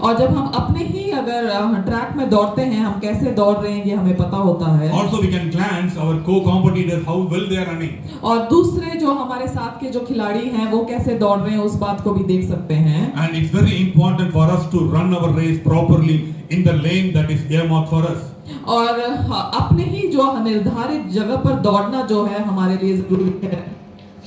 और जब हम अपने ही अगर ट्रैक में दौड़ते हैं, हम कैसे दौड़ रहे हैं ये हमें पता होता है। Also we can glance our co-competitors how well they are running. और दूसरे जो हमारे साथ के जो खिलाड़ी हैं वो कैसे दौड़ रहे हैं उस बात को भी देख सकते हैं। And it's very important for us to run our race properly in the lane that is earmarked for us. और अपने ही जो निर्धारित जगह पर दौड़ना जो है हमारे लिए जरूरी है।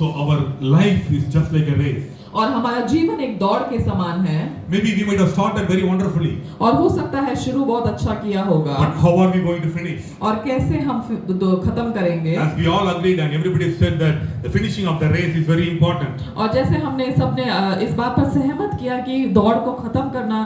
So our life is just like a race. और हमारा जीवन एक दौड़ के समान है। Maybe we might have started very wonderfully. और हो सकता है शुरू बहुत अच्छा किया होगा। But how are we going to finish? और कैसे हम खत्म करेंगे? As we all agreed and everybody said that the finishing of the race is very important. और जैसे हमने सबने इस बात पर सहमत किया कि दौड़ को खत्म करना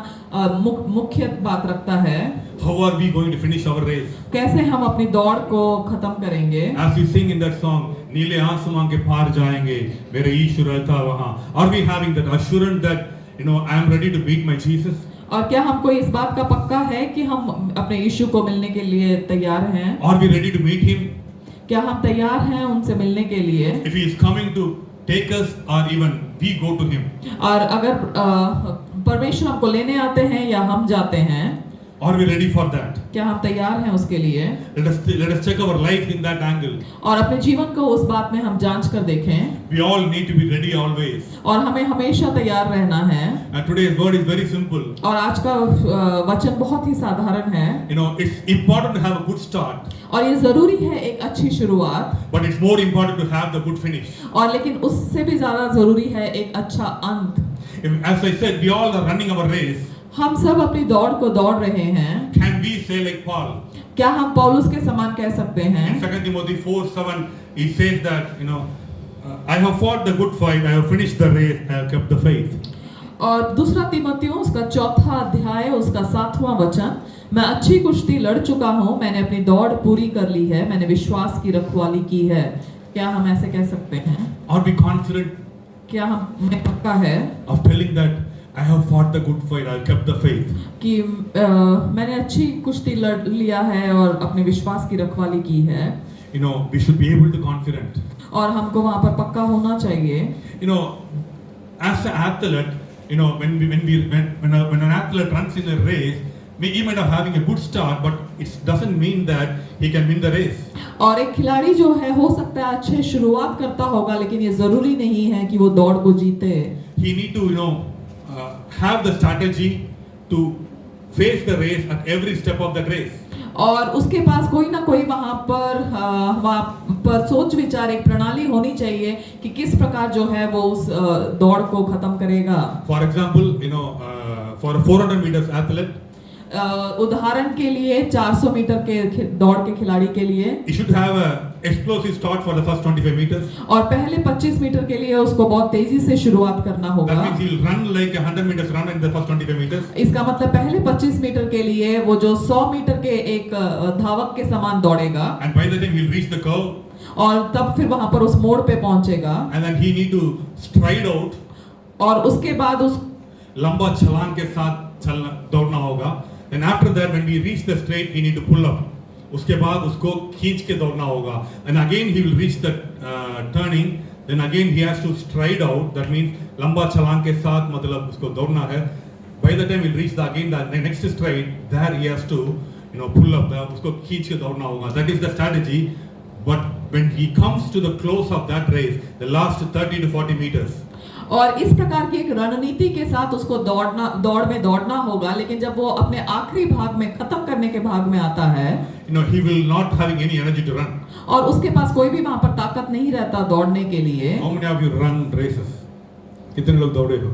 मुख्य बात रखता है। How are we going to finish our race? कैसे हम अपनी दौड़ को खत्म करेंगे? As we sing in that song, नीले आसमां के पार जाएंगे, मेरे यीशु रहता वहाँ. Are we having that assurance that I am ready to meet my Jesus? और क्या हमको इस बात का पक्का है कि हम अपने यीशु को मिलने के लिए तैयार हैं? Are we ready to meet him? क्या हम तैयार हैं उनसे मिलने के लिए? If he is coming to take us or even we go to him. और अगर परमेश्वर हमको लेने आते हैं या हम जाते हैं, Are we ready for that? क्या हम तैयार हैं उसके लिए? Let us check our life in that angle. और अपने जीवन को उस बात में हम जांच कर देखें। We all need to be ready always. और हमें हमेशा तैयार रहना है। And today's word is very simple. और आज का वचन बहुत ही साधारण है। It's important to have a good start. और ये जरूरी है एक अच्छी शुरुआत। But it's more important to have the good finish. और लेकिन उससे भी ज्यादा जरूरी है एक अच्छा अंत। As I said, we all are running our race. हम सब अपनी दौड़ को दौड़ रहे हैं। Can we say like Paul? क्या हम पौलुस के समान कह सकते हैं? In 2 Timothy 4:7, he says that I have fought the good fight, I have finished the race, I have kept the faith. और दूसरा तीमुथियुस उसका 4वां अध्याय उसका 7वां वचन, मैं अच्छी कुश्ती लड़ चुका हूँ, मैंने अपनी दौड़ पूरी कर ली है, मैंने विश्वास की रखवाली की है। क्या हम ऐसे कह सकते हैं? Are we confident? क्या हमें पक्का है of telling that I have fought the good fight, I have kept the faith? कि मैंने अच्छी कुश्ती लड़ लिया है और अपने विश्वास की रखवाली की है? We should be able to confident. और हमको वहाँ पर पक्का होना चाहिए। As an athlete, when an athlete runs in a race, he might have having a good start, but it doesn't mean that he can win the race. और एक खिलाड़ी जो है हो सकता है अच्छे शुरुआत करता होगा, लेकिन ये जरूरी नहीं है कि वो दौड़ को जीते। He need to have the strategy to face the race at every step of the race. और उसके पास कोई ना कोई वहाँ पर सोच विचार एक प्रणाली होनी चाहिए कि किस प्रकार जो है वो उस दौड़ को खत्म करेगा। For example, for a 400 meters athlete, उदाहरण के लिए 400 मीटर के दौड़ के खिलाड़ी के लिए he should have a explosive start for the first 25 meters. और पहले 25 मीटर के लिए उसको बहुत तेजी से शुरुआत करना होगा। That means he'll run like a 100 meters run in the first 25 meters. इसका मतलब पहले 25 मीटर के लिए वो जो 100 मीटर के एक धावक के समान दौड़ेगा। And by the time he'll reach the curve, और तब फिर वहां पर उस मोड़ पे पहुंचेगा। and then he need to stride out. और उसके बाद उस लंबा छलांग के साथ दौड़ना होगा। Then after that, when we reach the straight, he need to pull up. उसके बाद उसको खींच के दौड़ना होगा। And again he will reach the turning. Then again he has to stride out. That means लंबा छलांग के साथ मतलब उसको दौड़ना है। By the time he'll reach the next straight, there he has to pull up. उसको खींच के दौड़ना होगा। That is the strategy. But when he comes to the close of that race, the last 30 to 40 meters. और इस प्रकार की एक रणनीति के साथ उसको दौड़ में दौड़ना होगा, लेकिन जब वो अपने आखिरी भाग में खत्म करने के भाग में आता है, he will not having any energy to run. और उसके पास कोई भी वहां पर ताकत नहीं रहता दौड़ने के लिए। How many of you run races? कितने लोग दौड़े हो?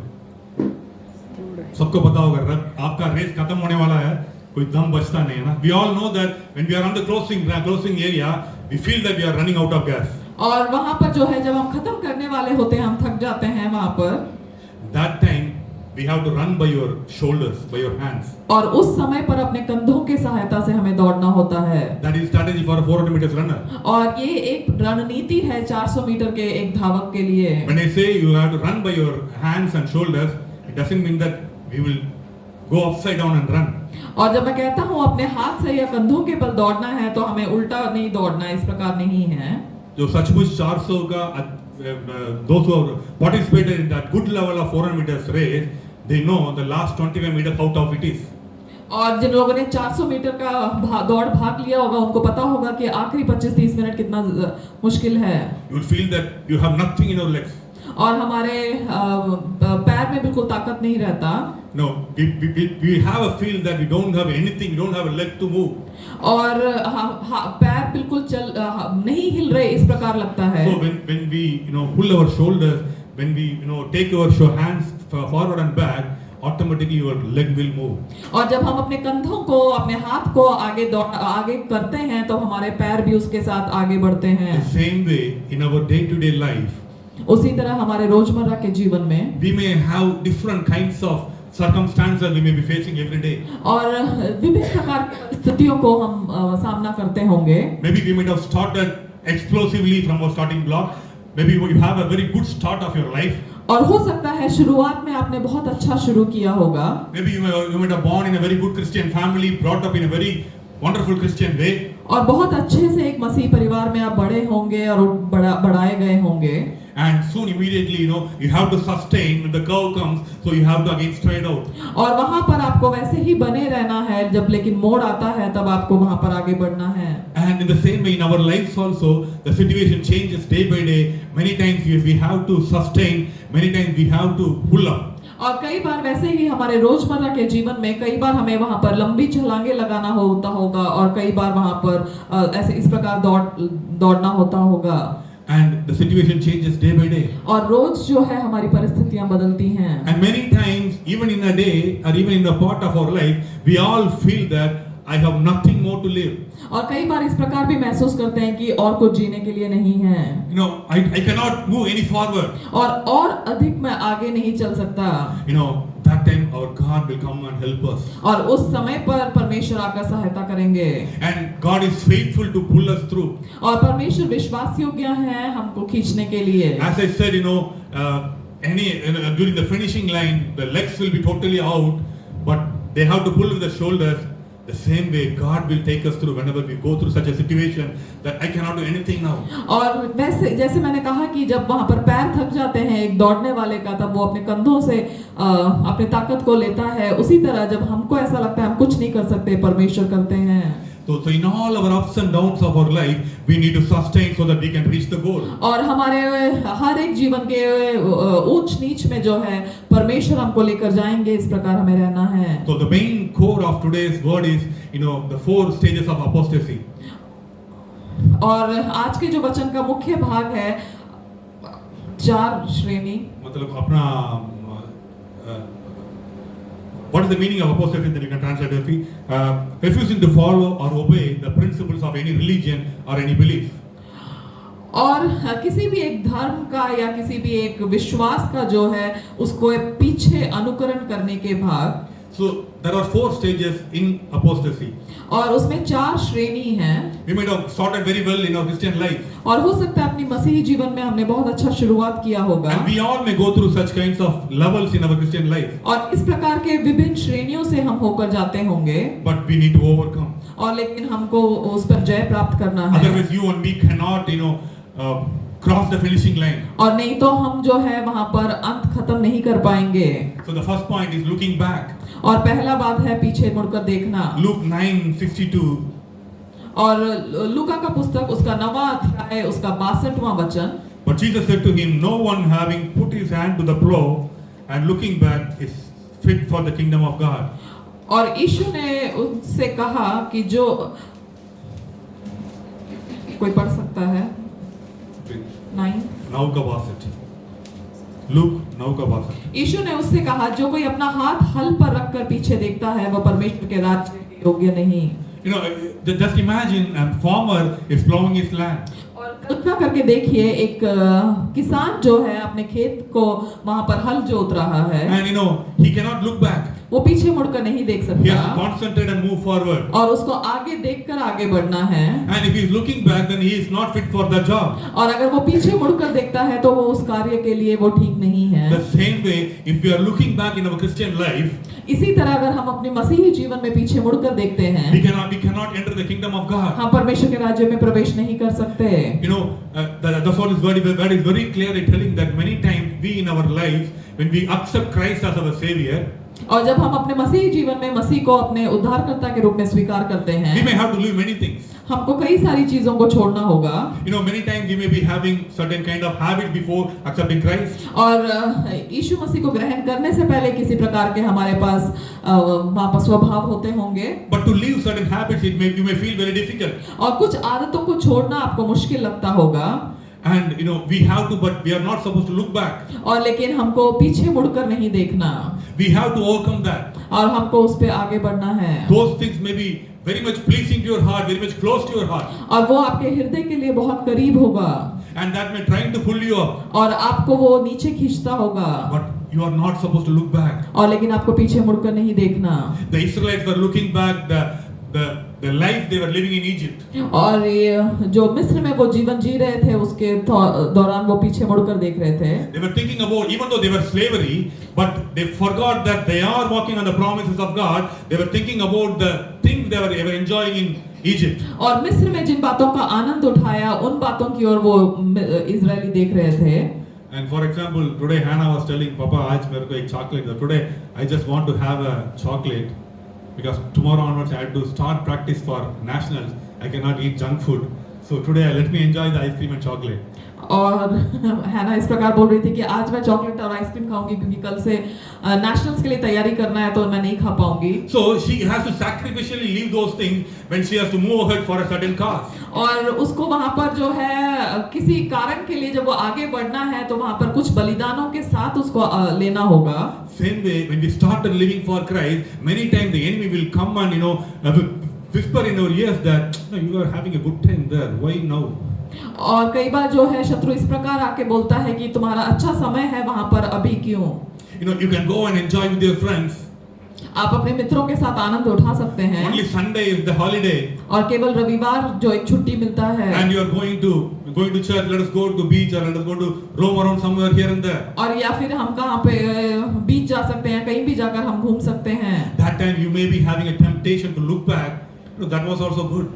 सबको पता होगा आपका रेस खत्म होने वाला है, कोई दम बचता नहीं है ना। We all know that when we are on the closing area, we feel that we are running out of gas. और वहां पर जो है जब हम खत्म करने वाले होते हैं, हम थक जाते हैं वहां पर। That time we have to run by your shoulders, by your hands. और उस समय पर अपने कंधों के सहायता से हमें दौड़ना होता है। That is strategy for a 400 meters runner. और ये एक रणनीति है 400 मीटर के एक धावक के लिए। When I say you have to run by your hands and shoulders, it doesn't mean that we will go upside down and run. और जब मैं कहता हूँ अपने हाथ से या कंधों के बल दौड़ना है, तो हमें उल्टा नहीं दौड़ना, इस प्रकार नहीं है। जो सचमुच 400 का 200 participated in that good level of 400 meters race, they know the last 25 meters how tough it is. और जिन लोगों ने 400 मीटर का दौड़ भाग लिया होगा उनको पता होगा कि आखिरी 25-30 मिनट कितना मुश्किल है। You will feel that you have nothing in your legs. और हमारे पैर में बिल्कुल ताकत नहीं रहता। No, we have a feel that we don't have anything, we don't have a leg to move. और पैर बिल्कुल नहीं हिल रहे, इस प्रकार लगता है। So when we pull our shoulders, when we take our hands forward and back, automatically your leg will move. और जब हम अपने कंधों को, अपने हाथ को आगे करते हैं तो हमारे पैर भी उसके साथ आगे बढ़ते हैं। The same way in our day-to-day life, उसी तरह हमारे रोजमर्रा के जीवन में we may have different kinds of circumstances we may be facing every day. और विभिन्न प्रकार की स्थितियों को हम सामना करते होंगे। Maybe we might have started explosively from our starting block. Maybe you have a very good start of your life. और हो सकता है शुरुआत में आपने बहुत अच्छा शुरू किया होगा। Maybe you might have born in a very good Christian family, brought up in a very wonderful Christian way. और बहुत अच्छे से एक मसीह परिवार में आप बड़े होंगे और बढ़ाए गए होंगे। And soon immediately you have to sustain when the curve comes, so you have to again straight out. और वहाँ पर आपको वैसे ही बने रहना है, जब लेकिन मोड़ आता है तब आपको वहाँ पर आगे बढ़ना है। And in the same way in our lives also, the situation changes day by day. Many times we have to sustain, many times we have to pull up. और कई बार वैसे ही हमारे रोजमर्रा के जीवन में कई बार हमें वहाँ पर लंबी छलांगे लगाना होगा और कई बार वहाँ पर ऐसे इस प्रकार दौड़ना होता होगा। And the situation changes day by day. और रोज जो है हमारी परिस्थितियां बदलती हैं। And many times, even in a day or even in a part of our life, we all feel that I have nothing more to live. और कई बार इस प्रकार भी महसूस करते हैं कि और कुछ जीने के लिए नहीं है। I cannot move any forward. और अधिक मैं आगे नहीं चल सकता। That time our God will come and help us. और उस समय पर परमेश्वर आकर सहायता करेंगे। And God is faithful to pull us through. और परमेश्वर विश्वास योग्य है हमको खींचने के लिए। As I said, during the finishing line, the legs will be totally out, but they have to pull with the shoulders. The same way God will take us through whenever we go through such a situation that I cannot do anything now. और वैसे जैसे मैंने कहा कि जब वहाँ पर पैर थक जाते हैं एक दौड़ने वाले का, तब वो अपने कंधों से अपनी ताकत को लेता है। उसी तरह जब हमको ऐसा लगता है हम कुछ नहीं कर सकते, परमेश्वर करते हैं। So in all our ups and downs of our life, we need to sustain so that we can reach the goal. और हमारे हर एक जीवन के ऊंच नीच में जो है परमेश्वर हमको लेकर जाएंगे, इस प्रकार हमें रहना है। So the main core of today's word is, the 4 stages of apostasy. और आज के जो वचन का मुख्य भाग है 4 श्रेणी। मतलब अपना what is the meaning of apostasy that you can translate as refusing to follow or obey the principles of any religion or any belief. और किसी भी एक धर्म का या किसी भी एक विश्वास का जो है उसको पीछे अनुकरण करने के भाग। So there are 4 stages in apostasy. और उसमें 4 श्रेणी हैं। We might have started very well in our Christian life. और हो सकता है अपनी मसीही जीवन में हमने बहुत अच्छा शुरुआत किया होगा। And we all may go through such kinds of levels in our Christian life. और इस प्रकार के विभिन्न श्रेणियों से हम होकर जाते होंगे। But we need to overcome. और लेकिन हमको उस पर जय प्राप्त करना है। Otherwise you and me cannot, cross the finishing line. और नहीं तो हम जो है वहाँ पर अंत खत्म नहीं कर पाएंगे। So the first point is looking back. और पहला बात है पीछे मुड़कर देखना। Luke 9:62. और लूका का पुस्तक उसका 9वां अध्याय उसका 62वां वचन। But Jesus said to him, no one having put his hand to the plow and looking back is fit for the kingdom of God. और यीशु ने उनसे कहा कि जो कोई पढ़ सकता है 9 9 का वासठ। Luke 9 का वासठ। यीशु ने उससे कहा जो कोई अपना हाथ हल पर रखकर पीछे देखता है वह परमेश्वर के राज्य के योग्य नहीं। Just imagine a farmer is plowing his land. और कल्पना करके देखिए एक किसान जो है अपने खेत को वहां पर हल जोत रहा है। And he cannot look back. वो पीछे मुड़कर नहीं देख He has to सकता concentrate and move forward. और उसको आगे देखकर आगे बढ़ना है। And if he is looking back, then he is not fit for the job. और अगर वो पीछे मुड़कर देखता है तो वो उस कार्य के लिए वो ठीक नहीं है। The same way, if we are looking back in our Christian life, इसी तरह अगर हम अपने मसीही जीवन में पीछे मुड़कर देखते हैं, we cannot enter the kingdom of God. हम परमेश्वर के राज्य में प्रवेश नहीं कर सकते। The word is very clearly telling that many times we in our lives, when we accept Christ as our Savior, और जब हम अपने मसीही जीवन में मसीह को अपने उद्धारकर्ता के रूप में स्वीकार करते we हैं, may have to leave many things. हमको कई सारी चीजों को छोड़ना होगा। You know, many times we may be having certain kind of habit before accepting Christ. और यीशु मसीह को ग्रहण करने से पहले किसी प्रकार के हमारे पास वहाँ पर स्वभाव होते होंगे, But to leave certain habits, you may feel very difficult. और कुछ आदतों को छोड़ना आपको मुश्किल लगता होगा। And you know, we have to, but we are not supposed to look back. और लेकिन हमको पीछे मुड़कर नहीं देखना, We have to overcome that. और हमको उस पे आगे बढ़ना है। Those things may be very much pleasing to your heart, very much close to your heart, और वो आपके हृदय के लिए बहुत करीब होगा, and that may trying to pull you up. और आपको वो नीचे खींचता होगा, But you are not supposed to look back. और लेकिन आपको पीछे मुड़कर नहीं देखना। The Israelites were looking back the life they were living in Egypt. और ये जो मिस्र में वो जीवन जी रहे थे उसके दौरान वो पीछे मुड़कर देख रहे थे। They were thinking about, even though they were slavery, but they forgot that they are walking on the promises of God. They were thinking about the things they were enjoying in Egypt. और मिस्र में जिन बातों का आनंद उठाया, उन बातों की ओर वो इजरायली देख रहे थे। And for example, today Hannah was telling, Papa, आज मेरे को एक chocolate दो. Today I just want to have a chocolate because tomorrow onwards I have to start practice for nationals. I cannot eat junk food. So today let me enjoy the ice cream and chocolate. और हैना इस प्रकार बोल रही थी कि आज मैं चॉकलेट और आइसक्रीम खाऊंगी क्योंकि कल से नेशनल्स के लिए तैयारी करना है, तो मैं नहीं खा पाऊंगी। So she has to sacrificially leave those things when she has to move ahead for a certain cause. और उसको वहां पर जो है किसी कारण के लिए जब वो आगे बढ़ना है तो वहां पर कुछ बलिदानों के साथ उसको लेना होगा। Same way, when we started living for Christ, many times the enemy will come and whisper in our ears that no, you are having a good time there. Why now? और कई बार जो है शत्रु इस प्रकार आके बोलता है कि तुम्हारा अच्छा समय है वहां पर, अभी क्यों? You know, you can go and enjoy with your friends. आप अपने मित्रों के साथ आनंद उठा सकते हैं। Only Sunday is the holiday. और केवल रविवार जो एक छुट्टी मिलता है। And you are going to church. Let us go to the beach or let us go to roam around somewhere here and there. और या फिर हम कहाँ पे बीच जा सकते हैं, कहीं भी जाकर हम घूम सकते हैं। That time you may be having a temptation to look back. You know, that was also good.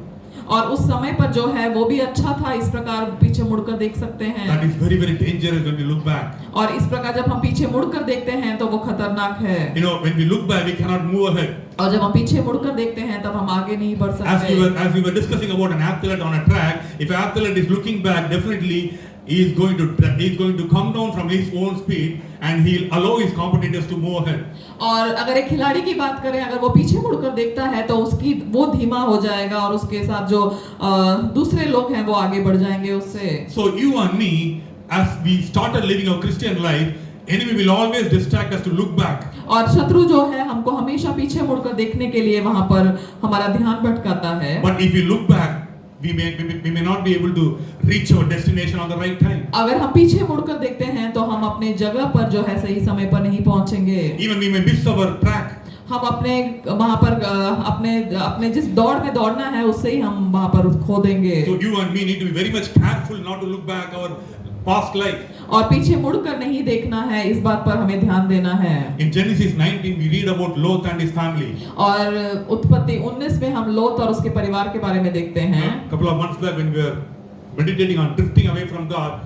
और उस समय पर जो है वो भी अच्छा था, इस प्रकार पीछे मुड़कर देख सकते हैं। That is very very dangerous when we look back. और इस प्रकार जब हम पीछे मुड़कर देखते हैं तो वो खतरनाक है। You know, when we look back, we cannot move ahead. और जब हम पीछे मुड़कर देखते हैं तब हम आगे नहीं बढ़ सकते। As we were discussing about an athlete on a track, if an athlete is looking back, definitely he is going to come down from his own speed and he'll allow his competitors to move ahead. और अगर एक खिलाड़ी की बात करें, अगर वो पीछे मुड़कर देखता है तो उसकी वो धीमा हो जाएगा और उसके साथ जो दूसरे लोग हैं वो आगे बढ़ जाएंगे उससे। So you and me, as we started living our Christian life, enemy will always distract us to look back. और शत्रु जो है हमको हमेशा पीछे मुड़कर देखने के लिए वहां पर हमारा ध्यान भटकाता है। But if we look back, we may not be able to reach our destination on the right time. अगर हम पीछे मुड़कर देखते हैं तो हम अपने जगह पर जो है सही समय पर नहीं पहुंचेंगे। Even we may miss our track. हम अपने वहां पर अपने जिस दौड़ में दौड़ना है उससे ही हम वहां पर खो देंगे। So you and me need to be very much careful not to look back our past life. और पीछे मुड़कर नहीं देखना है, इस बात पर हमें ध्यान देना है। In Genesis 19 we read about Lot and his family. और उत्पत्ति 19 में हम लोत और उसके परिवार के बारे में देखते हैं। Couple of months back when we were meditating on drifting away from God,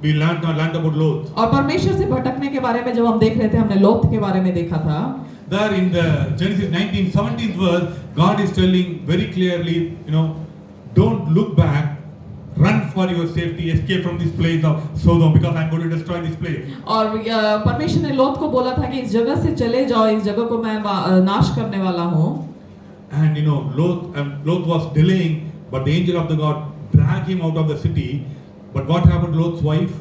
we learned about Lot. और परमेश्वर से भटकने के बारे में जब हम देख रहे थे, हमने लोत के बारे में देखा था। There in the Genesis 19:17 verse, God is telling very clearly, don't look back. Run for your safety, escape from this place of Sodom because I'm going to destroy this place. और परमेश्वर ने लोत को बोला था कि इस जगह से चले जाओ, इस जगह को मैं नाश करने वाला हूँ। And Lot was delaying, but the angel of the God dragged him out of the city. But what happened to Lot's wife?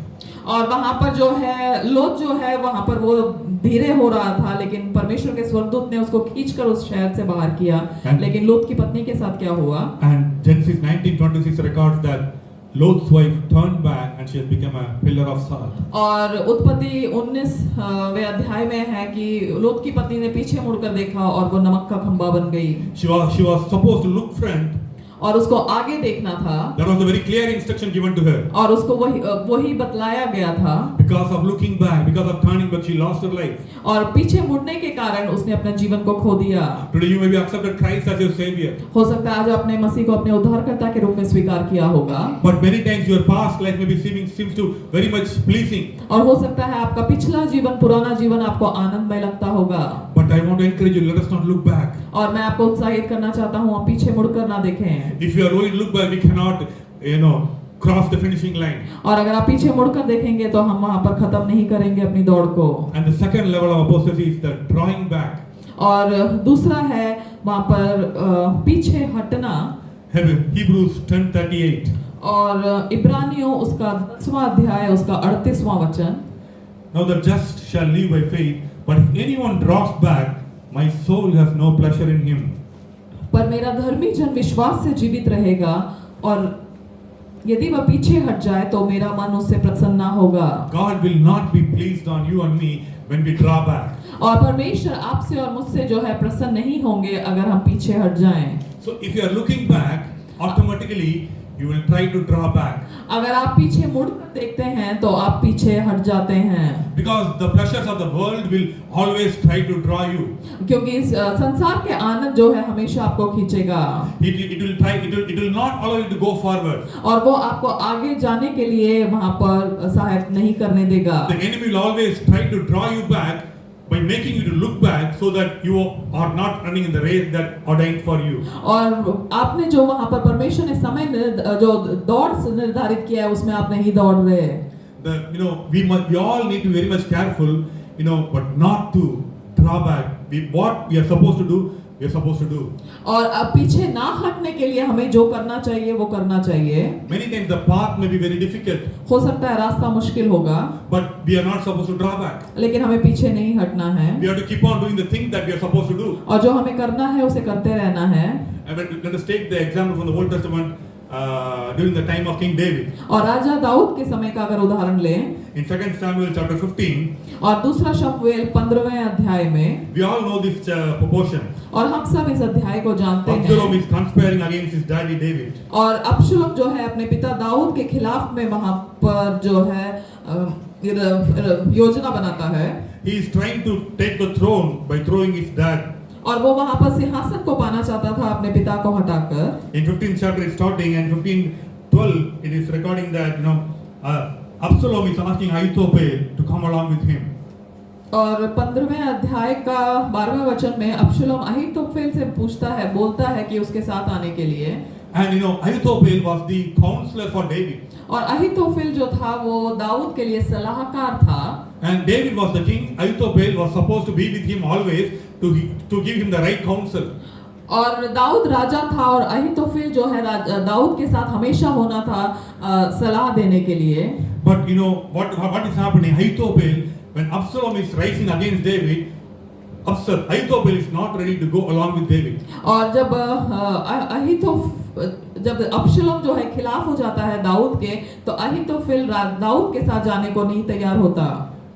और वहां पर जो है लोत जो है वहां पर वो धीरे हो रहा था, लेकिन परमेश्वर के स्वर्गदूत ने उसको खींचकर उस शहर से बाहर किया। लेकिन लोत की पत्नी के साथ क्या हुआ? And Genesis 19:26 records that Lot's wife turned back and she has become a pillar of salt. और उत्पत्ति 19वें अध्याय में है कि लोत की पत्नी ने पीछे मुड़कर देखा और वो नमक का खंबा बन गई। She was supposed to look front. और उसको आगे देखना था That was a very clear instruction given to her. और उसको वही बतलाया गया था Because of looking back, because of turning back, she lost her life. और पीछे मुड़ने के कारण उसने अपने जीवन को खो दिया। Today you may be accepted Christ as your savior. हो सकता है आज आपने मसीह को अपने उद्धारकर्ता के रूप में स्वीकार किया होगा। But many times your past life maybe seems to very much pleasing. और हो सकता है आपका पिछला जीवन, पुराना जीवन आपको आनंदमय लगता होगा। But I want to encourage you, let us not look back. और मैं आपको उत्साहित करना चाहता हूँ, आप पीछे मुड़कर ना देखें। If you are going to look back, we cannot, cross the finishing line. और अगर आप पीछे मुड़कर देखेंगे तो हम वहां पर खत्म नहीं करेंगे अपनी दौड़ को। And the second level of apostasy is the drawing back. और दूसरा है वहां पर पीछे हटना। Hebrews 10:38. और इब्रानियों उसका 10वां अध्याय उसका 38वां वचन। Now the just shall live by faith, but if anyone draws back, my soul has no pleasure in him. पर मेरा धर्मी जन विश्वास से जीवित रहेगा और यदि वह पीछे हट जाए तो मेरा मन उससे प्रसन्न ना होगा। God will not be pleased on you and me when we draw back. और परमेश्वर आपसे और मुझसे जो है प्रसन्न नहीं होंगे अगर हम पीछे हट जाएं। So if you are looking back, automatically you will try to draw back. अगर आप पीछे मुड़कर देखते हैं तो आप पीछे हट जाते हैं। Because the pleasures of the world will always try to draw you. क्योंकि इस संसार के आनंद जो है हमेशा आपको खींचेगा। It will not allow you to go forward. और वो आपको आगे जाने के लिए वहां पर सहायता नहीं करने देगा। The enemy will always try to draw you back by making you to look back so that you are not running in the race that ordained for you. और आपने जो वहां पर परमेश्वर ने समय जो दौड़ निर्धारित किया है उसमें आप नहीं दौड़ रहे। We all need to be very much careful, but not to draw back. What we are supposed to do, we are supposed to do. और अब पीछे ना हटने के लिए हमें जो करना चाहिए वो करना चाहिए। Many times the path may be very difficult. हो सकता है रास्ता मुश्किल होगा। But we are not supposed to draw back. लेकिन हमें पीछे नहीं हटना है। We have to keep on doing the thing that we are supposed to do. और जो हमें करना है उसे करते रहना है। And let us take the example from the Old Testament during the time of King David. और राजा दाऊद के समय का अगर उदाहरण लें In 2 Samuel chapter 15, और दूसरा शमूएल 15वें अध्याय में we all know this proportion. और हम सब इस अध्याय को जानते Absalom हैं। is conspiring against his daddy David. और अब्शलोम जो है अपने पिता दाऊद के खिलाफ में वहां पर जो है योजना बनाता है। He is trying to take the throne by throwing his dad. और वो वहां पर सिंहासन को पाना चाहता था अपने पिता को हटाकर। In 15th chapter it's starting and 15:12 it is recording that Absalom is asking Ahithophel to come along with him. और 15वें अध्याय का 12वें वचन में अब्शलोम अहीतोफेल से पूछता है, बोलता है कि उसके साथ आने के लिए। And Ahithophel was the counselor for David. और अहीतोफेल जो था वो दाऊद के लिए सलाहकार था। And David was the king. Ahithophel was supposed to be with him always to give him the right counsel. और दाऊद राजा था और अहीतोफेल जो है दाऊद के साथ हमेशा होना था सलाह देने के लिए। But what is happening? Ahithophel, when Absalom is rising against David, Ahithophel is not ready to go along with David. और जब अब्शलोम जो है खिलाफ हो जाता है दाऊद के, तो अहीतोफेल दाऊद के साथ जाने को नहीं तैयार होता।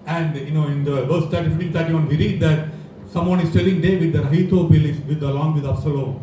And in the verse 15-31 we read that someone is telling David that Ahithophel is along with Absalom.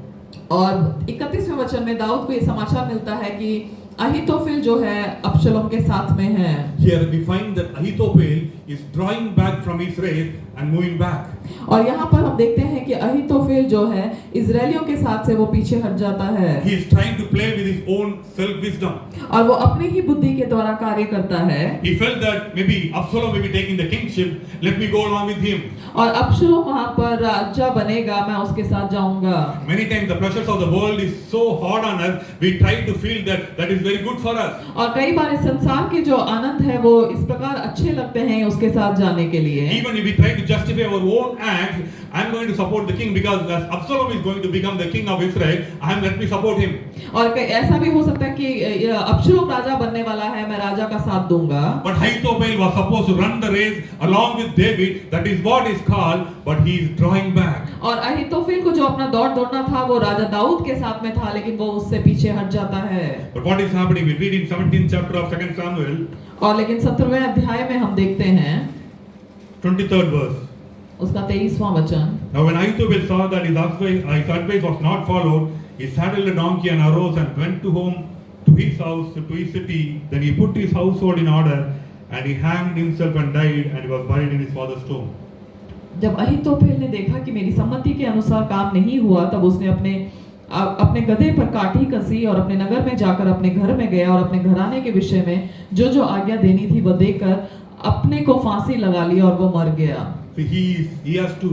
और 31वें वचन में दाऊद को ये समाचार मिलता है कि अहीतोफेल जो है अब्शलोम के साथ में है। Here we find that Ahithophel is drawing back from his race and moving back. और यहाँ पर हम देखते हैं कि अहीतोफेल जो है इजरायलियों के साथ से वो पीछे हट जाता है। He is trying to play with his own self wisdom. और वो अपनी ही बुद्धि के द्वारा कार्य करता है। He felt that maybe Absalom may be taking the kingship, let me go along with him. और अब्शलोम वहाँ पर राजा बनेगा, मैं उसके साथ जाऊंगा। Many times the pleasures of the world is so hard on us, we try to feel that is very good for us. और कई बार इस संसार के जो आनंद है वो इस प्रकार अच्छे लगते हैं उसके साथ जाने के लिए। Even if we try to justify our own acts, I'm going to support the king because as Absalom is going to become the king of Israel, let me support him. और ऐसा भी हो सकता है कि अब्शलोम राजा बनने वाला है, मैं राजा का साथ दूंगा। But Ahithophel was supposed to run the race along with David. That is what is called, but he is drawing back. और अहीतोफेल को जो अपना दौड़ना था वो राजा दाऊद के साथ में था, लेकिन वो उससे पीछे हट जाता है। But what is happening? We read in 17th chapter of 2 Samuel. और लेकिन 17वें अध्याय में हम देखते हैं 23rd verse. उसका 23वां वचन। Now when Ahithophel saw that his advice was not followed, he saddled a donkey and arose and went to home to his house, to his city. Then he put his household in order, and he hanged himself and died, and he was buried in his father's tomb. जब अहीतोफेल ने देखा कि मेरी सम्मति के अनुसार काम नहीं हुआ, तब उसने अपने गधे पर काठी कसी और अपने नगर में जाकर अपने घर में गया और अपने घराने के विषय में जो जो आज्ञा देनी थी वह देकर अपने को फांसी लगा ली और वो मर गया। So he has to,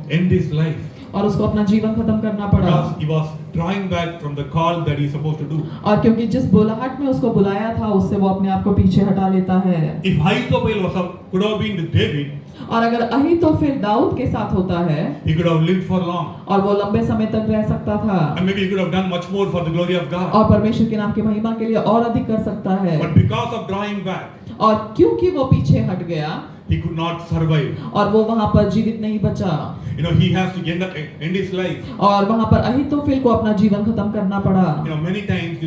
end his life. और उसको अपना जीवन खत्म करना पड़ा Because he was drawing back from the call that he's supposed to do. और क्योंकि जिस बुलाहट में उसको बुलाया था उससे वो अपने आप को पीछे हटा लेता है। If Ahithophel could have been with David, और अगर अहीतोफेल दाऊद के साथ होता है, he could have lived for long. और वो लंबे समय तक रह सकता था। And maybe he could have done much more for the glory of God. और परमेश्वर के नाम की महिमा के लिए और अधिक कर सकता है। But because of drawing back, और क्योंकि वो पीछे हट गया, he could not survive. और वो वहां पर जीवित नहीं बचा। He has to end his life. और वहां पर अहीतोफेल को अपना जीवन खत्म करना पड़ा। Many times,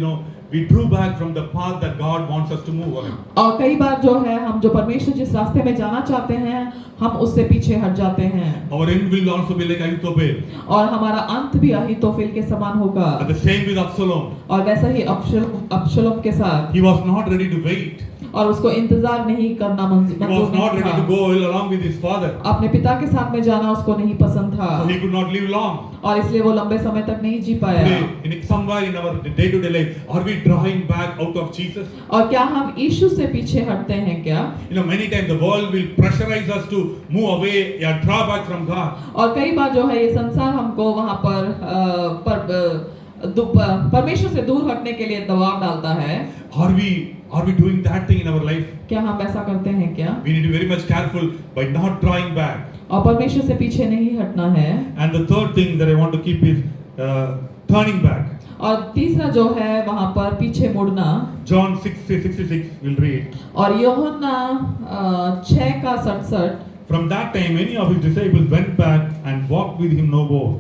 we drew back from the path that God wants us to move on. और कई बार जो है हम जो परमेश्वर जिस रास्ते में जाना चाहते हैं हम उससे पीछे हट जाते हैं। Our end will also be like Ahithophel. और हमारा अंत भी अहीतोफेल के समान होगा। And the same with Absalom. और वैसा ही अबशलोम के साथ। He was not ready to wait. और उसको इंतजार नहीं करना मंजूर He was not नहीं ready to था। go along with his father. अपने पिता के साथ में जाना उसको नहीं पसंद था। So he could not live long. और इसलिए वो लंबे समय तक नहीं जी पाया। Somewhere in our day-to-day life, are we drawing back out of Jesus? और क्या हम यीशु से पीछे हटते हैं क्या? Many times the world will pressurize us to move away or draw back from God. और कई बार जो है ये संसार हमको वहाँ परमेश्वर से दूर हटने के लिए दबाव डालता है। Are we doing that thing in our life? क्या हम ऐसा करते हैं क्या? We need to be very much careful by not drawing back. और परमेश्वर से पीछे नहीं हटना है। And the third thing that I want to keep is turning back. और तीसरा जो है वहाँ पर पीछे मुड़ना। John 6:66 we'll read. और यूहन्ना 6:67। From that time many of his disciples went back and walked with him no more.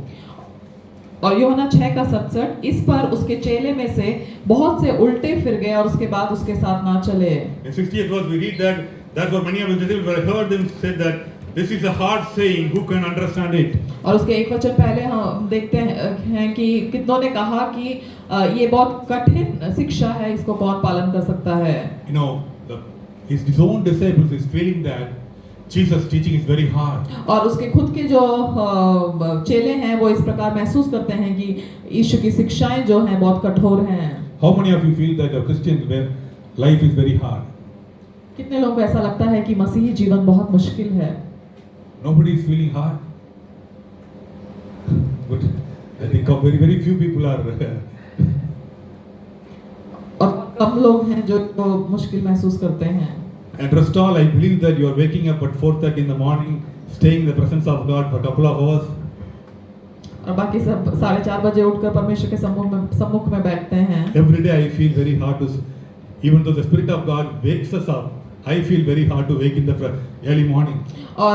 और यूहन्ना 6:67 इस पर उसके चेले में से बहुत से उल्टे फिर गए और उसके बाद उसके साथ ना चले। In 68th verse we read that for many of his disciples when I heard them said that this is a hard saying, who can understand it? और उसके एक वचन पहले हम देखते हैं कि कितनों ने कहा कि ये बहुत कठिन शिक्षा है, इसको कौन पालन कर सकता है? His own disciples is feeling that Jesus teaching is very hard. और उसके खुद के जो चेले हैं वो इस प्रकार महसूस करते हैं कि यीशु की शिक्षाएं जो हैं बहुत कठोर हैं। How many of you feel that a Christian life is very hard? कितने लोगों को ऐसा लगता है कि मसीही जीवन बहुत मुश्किल है? Nobody is feeling hard. But I think very few people are. और कम लोग हैं जो मुश्किल महसूस करते हैं। And rest all, I believe that you are waking up at 4:30 in the morning, staying in the presence of God for a couple of hours. और बाकी सब 4:30 बजे उठकर परमेश्वर के सम्मुख में बैठते हैं। Every day I feel very hard to, even though the Spirit of God wakes us up, I feel very hard to wake in the early morning. और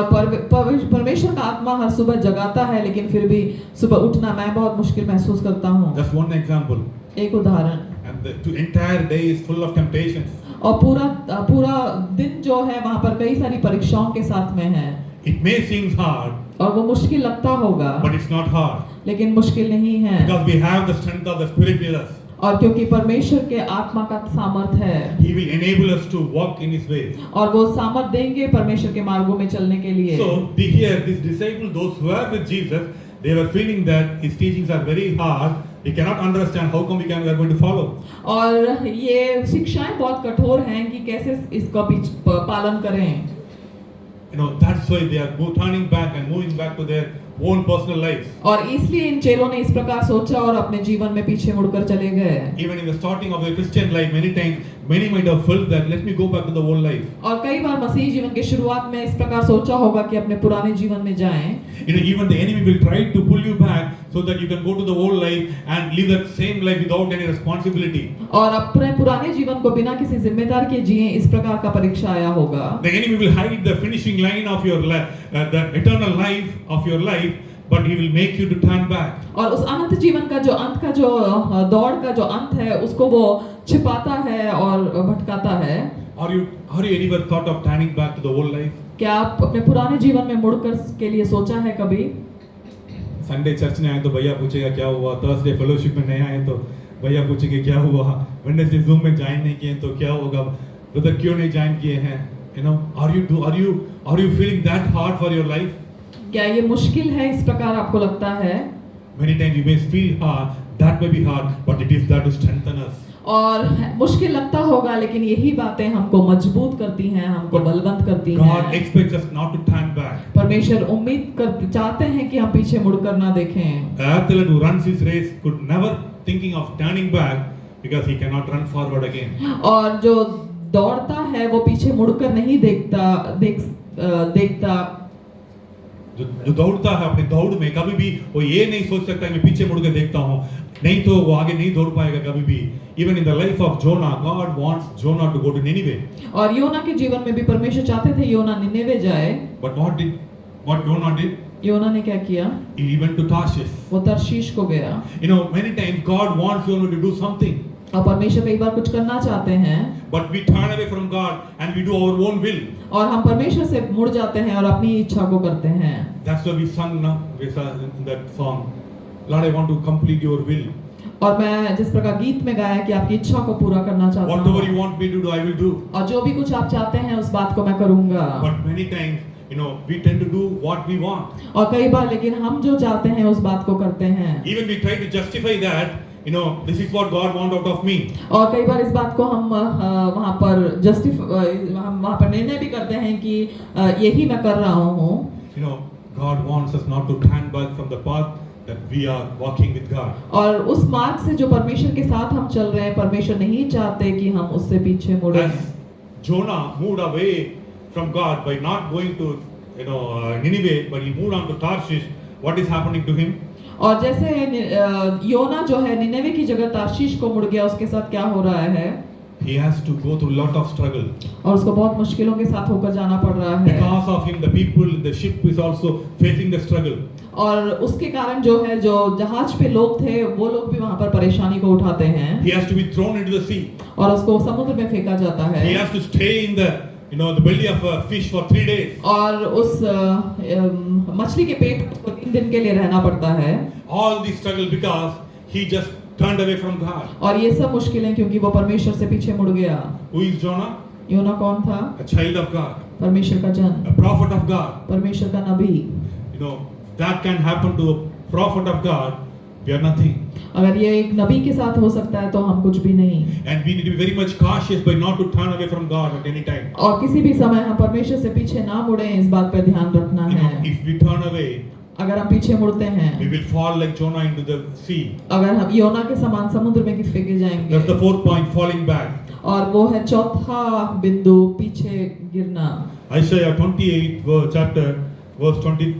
परमेश्वर का आत्मा हर सुबह जगाता है, लेकिन फिर भी सुबह उठना मैं बहुत मुश्किल महसूस करता हूँ। Just one example. एक उदाहरण। And the entire day is full of temptations. और पूरा दिन जो है वहाँ पर कई सारी परीक्षाओं के साथ में है। It may seem hard. और वो मुश्किल लगता होगा। But it's not hard. लेकिन मुश्किल नहीं है। Because we have the strength of the Spirit with us. और क्योंकि परमेश्वर के आत्मा का सामर्थ है। He will enable us to walk in His ways. और वो सामर्थ देंगे परमेश्वर के मार्गों में चलने के लिए। So here, these disciples, those who were with Jesus, they were feeling that His teachings are very hard. We cannot understand how come we are going to follow. और ये शिक्षाएं बहुत कठोर हैं कि कैसे इसका पालन करें। That's why they are turning back and moving back to their own personal lives. और इसलिए इन चेलों ने इस प्रकार सोचा और अपने जीवन में पीछे मुड़कर चले गए। Even in the starting of their Christian life, many times many might have felt that let me go back to the old life. और कई बार मसीही जीवन के शुरुआत में इस प्रकार सोचा होगा कि अपने पुराने जीवन में जाएं। Even the enemy will try to pull you back so that you can go to the old life and live that same life without any responsibility. और अपने पुराने जीवन को बिना किसी जिम्मेदार के जिए, इस प्रकार का परीक्षा आया होगा। The enemy will hide the finishing line of your life, the eternal life of your life, but he will make you to turn back. और उस अनंत जीवन का जो अंत का जो दौड़ का जो अंत है उसको वो छिपाता है और भटकाता है। Are you ever thought of turning back to the old life? क्या आप अपने पुराने जीवन में मुड़कर के लिए सोचा है कभी? संडे चर्च में आए तो भैया पूछेगा क्या हुआ, थर्सडे फेलोशिप में नहीं आए तो भैया पूछेंगे क्या हुआ, वेडनेसडे जूम में ज्वाइन नहीं किए तो क्या होगा, ब्रदर क्यों नहीं ज्वाइन किए हैं, you know, are you feeling that hard for your life? क्या ये मुश्किल है इस प्रकार आपको लगता है? Many times you may feel hard, that may be hard, but it is there to strengthen us. और मुश्किल लगता होगा, लेकिन यही बातें हमको मजबूत करती हैं, हमको बलवंत करती God हैं। expects us not to turn back. परमेश्वर उम्मीद कर चाहते हैं कि हम पीछे मुड़कर ना देखें। An athlete who runs his race could never thinking of turning back because he cannot run forward again. और जो दौड़ता है वो पीछे मुड़कर नहीं देखता। जो दौड़ता है अपनी दौड़ में कभी भी वो ये नहीं सोच सकता मैं पीछे मुड़ के देखता हूँ, नहीं तो वो आगे नहीं दौड़ पाएगा कभी भी। Even in the life of Jonah, God wants Jonah to go to Nineveh. और योना के जीवन में भी परमेश्वर चाहते थे योना निनेवे जाए। But what Jonah did? योना ने क्या किया? He went to Tarshish. वो तर्शीश को गया। You know, many times God wants Jonah to do something. और परमेश्वर कई बार कुछ करना चाहते हैं, But we turn away from God and we do our own will. और हम परमेश्वर से मुड़ जाते हैं और अपनी इच्छा को करते हैं। That's why we sang in that song, Lord, I want to complete your will. और मैं जिस प्रकार गीत में गाया कि आपकी इच्छा को पूरा करना चाहता Whatever you हूँ, want me to do, I will do. और जो भी कुछ आप चाहते हैं उस बात को मैं करूँगा। But many times, you know, we tend to do what we want. और कई बार लेकिन हम जो चाहते हैं उस बात को करते हैं। Even we try to justify that, you know, this is what God wants out of me. और कई बार इस बात को हम वहाँ पर हम वहाँ पर निर्णय भी करते हैं कि यही मैं कर रहा हूँ। You know, God wants us not to turn back from the path that we are walking with God. और उस मार्ग से जो परमेश्वर के साथ हम चल रहे हैं, परमेश्वर नहीं चाहते कि हम उससे पीछे मुड़ें। As Jonah moved away from God by not going to, you know, Nineveh, but he moved on to Tarshish, what is happening to him? और जैसे योना जो है निनेवे की जगह तार्शीश को मुड़ गया, उसके साथ क्या हो रहा है? He has to go through a lot of struggle. और उसको बहुत मुश्किलों के साथ होकर जाना पड़ रहा है। Because of him, the people in the ship is also facing the struggle. और उसके कारण जो है, जो जहाज पे लोग थे वो लोग भी वहाँ पर परेशानी को उठाते हैं। He has to be thrown into the sea. और उसको समुद्र में फेंका जाता है। He has to stay in the, you know, the belly of a fish for 3 days. और उस मछली के पेट में उसको 3 दिन के लिए रहना पड़ता है। All this struggle because he just turned away from God. और ये सब मुश्किलें क्योंकि वो परमेश्वर से पीछे मुड़ गया। Who is Jonah? योना कौन था? A child of God, परमेश्वर का जन, a prophet of God. परमेश्वर का नबी। You know, that can happen to a prophet of God. We are nothing. अगर ये एक नबी के साथ हो सकता है तो हम कुछ भी नहीं। And we need to be very much cautious by not to turn away from God at any time. और किसी भी समय हम परमेश्वर से पीछे ना मुड़े, इस बात पर ध्यान रखना You know, है। if we turn away, अगर हम पीछे मुड़ते we हैं, will fall like Jonah into the sea. अगर हम योना के समान समुद्र में फेंके जाएंगे। That's the fourth point, falling back. और वो है चौथा बिंदु, पीछे गिरना। Isaiah 28 chapter verse 13.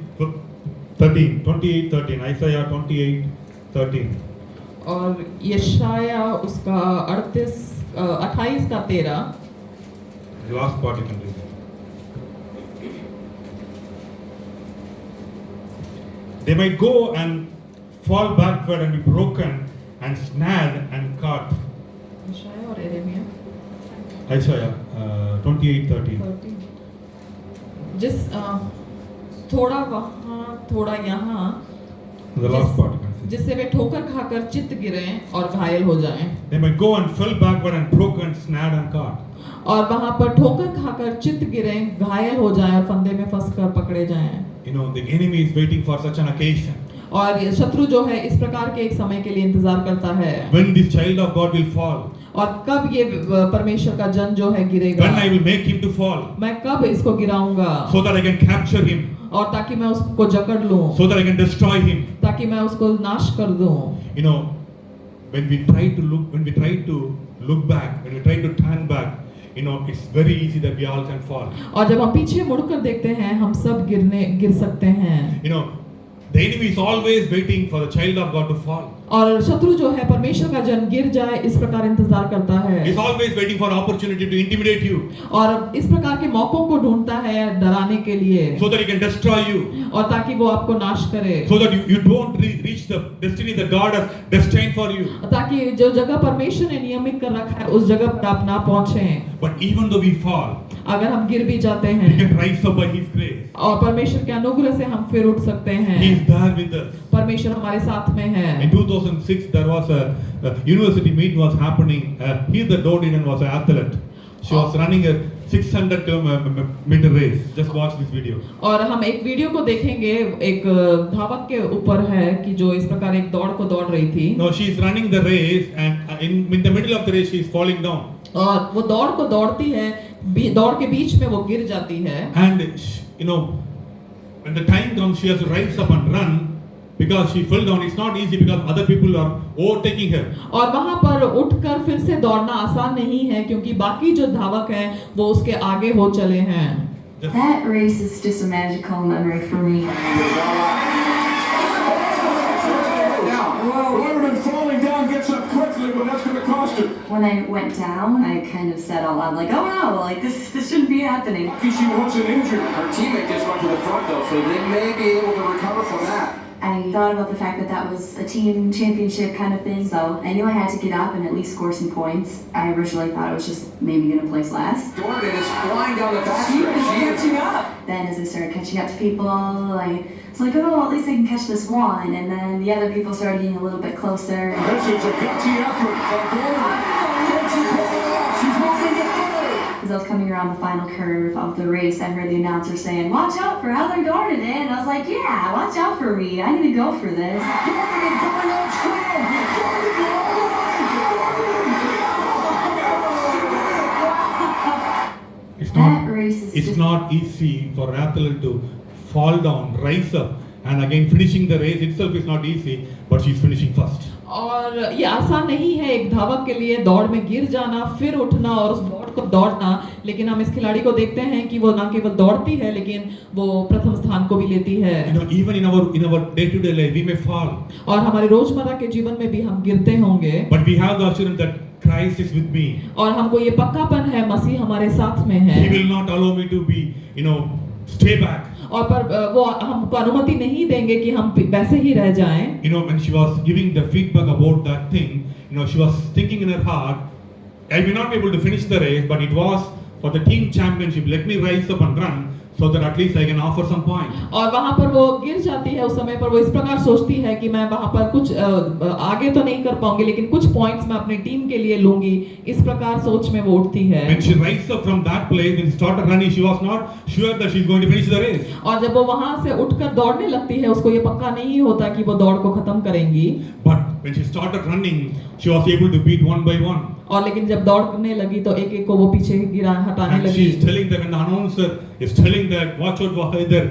Isaiah 28:13. और यशाया उसका 28 का 13। The last part you can read. They might go and fall backward and be broken and snared and caught. यशाया और यिर्मयाह Isaiah 28:13. जिस थोड़ा वहाँ थोड़ा यहाँ, The last part you can see. जिससे वे ठोकर खाकर चित्त गिरें और घायल हो जाएं। They might go and fell backward and broken, snared and caught. और वहाँ पर ठोकर खाकर चित्त गिरें, घायल हो जाएं और फंदे में फंसकर पकड़े जाएं। You know, the enemy is waiting for such an occasion. और ये शत्रु जो है इस प्रकार के एक समय के लिए इंतजार करता है। When this child of God will fall. और कब ये परमेश्वर का जन जो है गिरेगा? When I will make him to fall. मैं कब इसको गिराऊंगा? So that I can capture him. और ताकि मैं उसको जकड़ लूं। So that I can destroy him. ताकि मैं उसको नाश कर दूं। You know, when we try to look back, when we try to turn back, you know, it's very easy that we all can fall. और जब हम पीछे मुड़कर देखते हैं, हम सब गिर सकते हैं। You know, the enemy is always waiting for the child of God to fall. और शत्रु जो है परमेश्वर का जन गिर जाए इस प्रकार इंतजार करता है। He's always waiting for opportunity to intimidate you. और इस प्रकार के मौकों को ढूंढता है डराने के लिए। So that he can destroy you. और ताकि वो आपको नाश करे। So that you don't reach the destiny that God has destined for you. ताकि जो जगह परमेश्वर ने नियमित कर रखा है उस जगह पर आप ना पहुंचे। But even though we fall, अगर हम गिर भी जाते we हैं can rise up by His grace. और परमेश्वर के अनुग्रह से हम फिर उठ सकते हैं। He is there with us. परमेश्वर हमारे साथ में In है। 2006, there was a university meet was happening. Heather Dodinen was an athlete. She was running a 600 meter race. Just watch this video. और हम एक वीडियो को देखेंगे, एक धावक के ऊपर है कि जो इस प्रकार एक दौड़ को दौड़ रही थी। Now she is running the race, and in the middle of the race, she is falling down. और वो दौड़ को दौड़ती है, दौड़ के बीच में वो गिर जाती है। And you know, when the time comes, she has to rise up and run because she fell down. It's not easy because other people are overtaking her. और वहां पर उठकर फिर से दौड़ना आसान नहीं है क्योंकि बाकी जो धावक हैं वो उसके आगे हो चले हैं। That race is just a magical memory for me. Now, Waterman falling down gets up quickly, but that's going to cost her. When I went down, I kind of said out loud, like, "Oh no, like this shouldn't be happening." Lucky she wasn't injured. Her teammate just went to the front though, so they may be able to recover from that. I thought about the fact that that was a team championship kind of thing, so I knew I had to get up and at least score some points. I originally thought I was just maybe going to place last. Jordan is flying down the backstretch. She is catching up. Then as I started catching up to people, I was like, oh, at least I can catch this one. And then the other people started getting a little bit closer. This is a gutsy effort from Jordan. She's moving it forward. As I was coming around the final curve of the race, I heard the announcer saying, "Watch out for Heather Dohr today." And I was like, yeah, watch out for me. I need to go for this. Jordan coming on strong. Jordan all the way. It's That race is It's just- not easy for an athlete to fall down, rise up, and again finishing the race itself is not easy, but she's finishing first. और ये आसान नहीं है एक धावक के लिए दौड़ में गिर जाना, फिर उठना और उस दौड़ को दौड़ना। लेकिन हम इस खिलाड़ी को देखते हैं कि वो ना केवल दौड़ती है लेकिन वो प्रथम स्थान को भी लेती है। You know, even in our day-to-day life, we may fall, और हमारे रोजमर्रा के जीवन में भी हम गिरते होंगे, but we have the assurance that Christ is with me. और हमको ये पक्कापन है मसीह हमारे साथ में He है। will not allow me to be, stay back. और पर वो हमको अनुमति नहीं देंगे कि हम वैसे ही रह जाएं। When she was giving the feedback about that thing, she was thinking in her heart, I may not be able to finish the race, but it was for the team championship. Let me rise up and run so that at least I can offer some point. और वहां पर वो गिर जाती है, उस समय पर वो इस प्रकार सोचती है कि मैं वहां पर कुछ आगे तो नहीं कर पाऊंगी लेकिन कुछ पॉइंट्स मैं अपनी टीम के लिए लूंगी। इस प्रकार सोच में वो उठती है। When she rises up from that place and started running, she was not sure that she's going to finish the race. और जब वो वहां से उठकर दौड़ने लगती है उसको ये पक्का नहीं होता कि वो दौड़ को खत्म करेंगी। But when she started running, she was able to beat one by one. और लेकिन जब दौड़ने लगी तो एक एक को वो पीछे हटाने And लगी। she is telling them, when the announcer is telling that, watch out for Heather